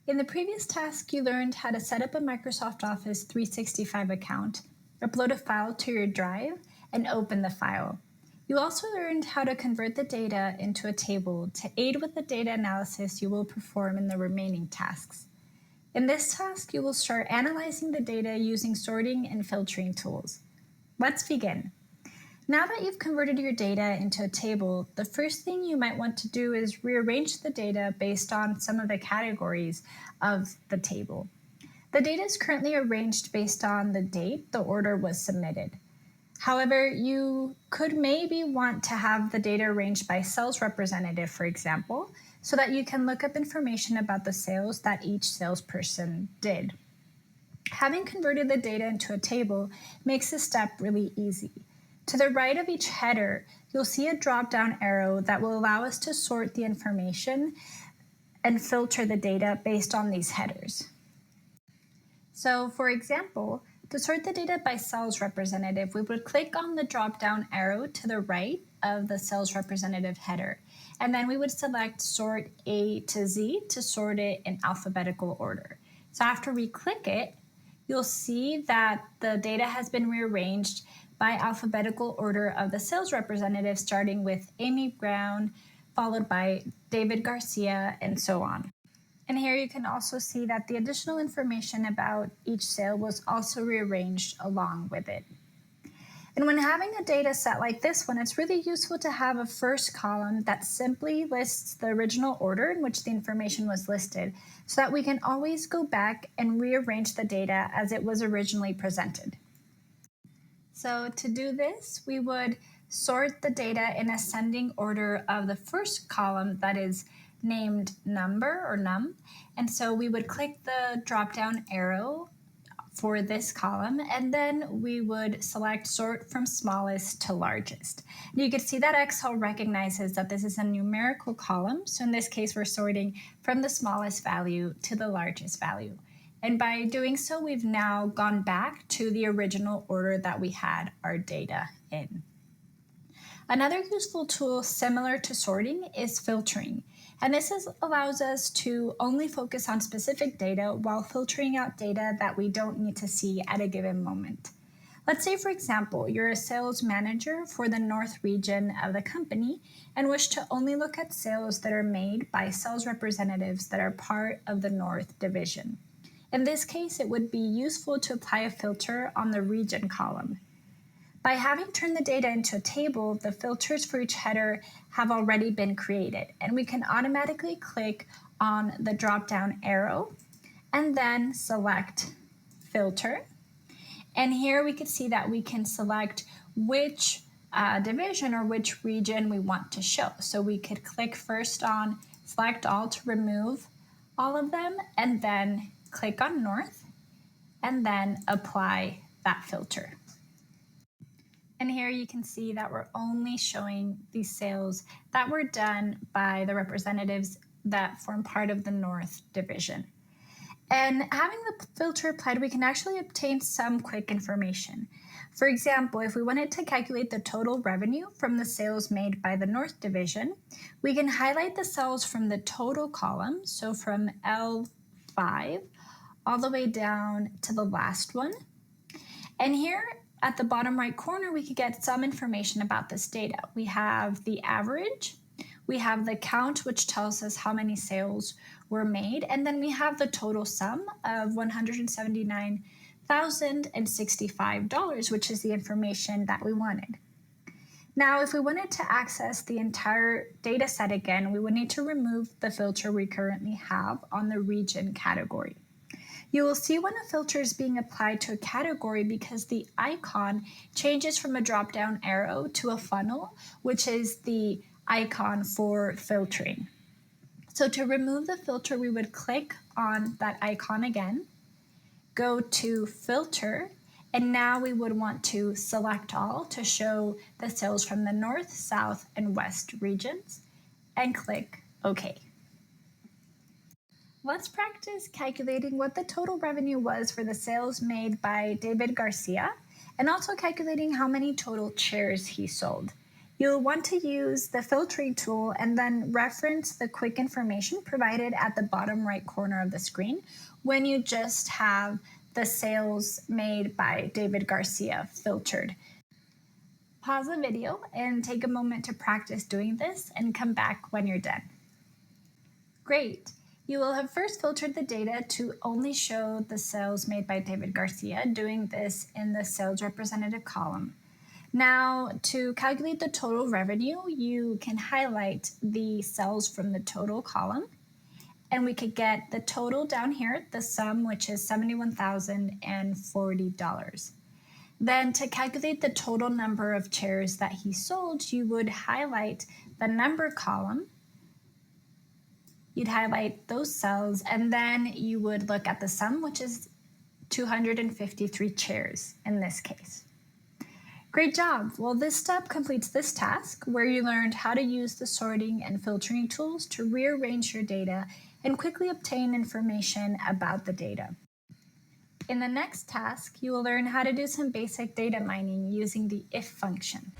In the previous task, you learned how to set up a Microsoft Office 365 account, upload a file to your drive, and open the file. You also learned how to convert the data into a table to aid with the data analysis you will perform in the remaining tasks. In this task, you will start analyzing the data using sorting and filtering tools. Let's begin. Now that you've converted your data into a table, the first thing you might want to do is rearrange the data based on some of the categories of the table. The data is currently arranged based on the date the order was submitted. However, you could maybe want to have the data arranged by sales representative, for example, so that you can look up information about the sales that each salesperson did. Having converted the data into a table makes this step really easy. To the right of each header, you'll see a drop-down arrow that will allow us to sort the information and filter the data based on these headers. So, for example, to sort the data by sales representative, we would click on the drop-down arrow to the right of the sales representative header, and then we would select Sort A to Z to sort it in alphabetical order. So after we click it, you'll see that the data has been rearranged by alphabetical order of the sales representative, starting with Amy Brown, followed by David Garcia, and so on. And here you can also see that the additional information about each sale was also rearranged along with it. And when having a data set like this one, it's really useful to have a first column that simply lists the original order in which the information was listed, so that we can always go back and rearrange the data as it was originally presented. So to do this, we would sort the data in ascending order of the first column that is named number or num. And so we would click the drop-down arrow for this column, and then we would select sort from smallest to largest. And you can see that Excel recognizes that this is a numerical column. So in this case, we're sorting from the smallest value to the largest value. And by doing so, we've now gone back to the original order that we had our data in. Another useful tool similar to sorting is filtering. And this allows us to only focus on specific data while filtering out data that we don't need to see at a given moment. Let's say, for example, you're a sales manager for the North region of the company and wish to only look at sales that are made by sales representatives that are part of the North division. In this case, it would be useful to apply a filter on the region column. By having turned the data into a table, the filters for each header have already been created, and we can automatically click on the drop-down arrow and then select Filter. And here we can see that we can select which division or which region we want to show. So we could click first on Select All to remove all of them, and then click on North, and then apply that filter. And here you can see that we're only showing these sales that were done by the representatives that form part of the North division. And having the filter applied, we can actually obtain some quick information. For example, if we wanted to calculate the total revenue from the sales made by the North division, we can highlight the cells from the total column, so from L5 all the way down to the last one. And here at the bottom right corner, we could get some information about this data. We have the average, we have the count, which tells us how many sales were made, and then we have the total sum of $179,065, which is the information that we wanted. Now, if we wanted to access the entire data set again, we would need to remove the filter we currently have on the region category. You will see when a filter is being applied to a category because the icon changes from a drop-down arrow to a funnel, which is the icon for filtering. So to remove the filter, we would click on that icon again, go to Filter, and now we would want to select all to show the sales from the North, South, and West regions, and click OK. Let's practice calculating what the total revenue was for the sales made by David Garcia, and also calculating how many total chairs he sold. You'll want to use the filtering tool and then reference the quick information provided at the bottom right corner of the screen when you just have the sales made by David Garcia filtered. Pause the video and take a moment to practice doing this and come back when you're done. Great. You will have first filtered the data to only show the sales made by David Garcia, doing this in the sales representative column. Now, to calculate the total revenue, you can highlight the cells from the total column, and we could get the total down here, the sum, which is $71,040. Then to calculate the total number of chairs that he sold, you would highlight the number column. You'd highlight those cells, and then you would look at the sum, which is 253 chairs in this case. Great job! Well, this step completes this task where you learned how to use the sorting and filtering tools to rearrange your data and quickly obtain information about the data. In the next task, you will learn how to do some basic data mining using the if function.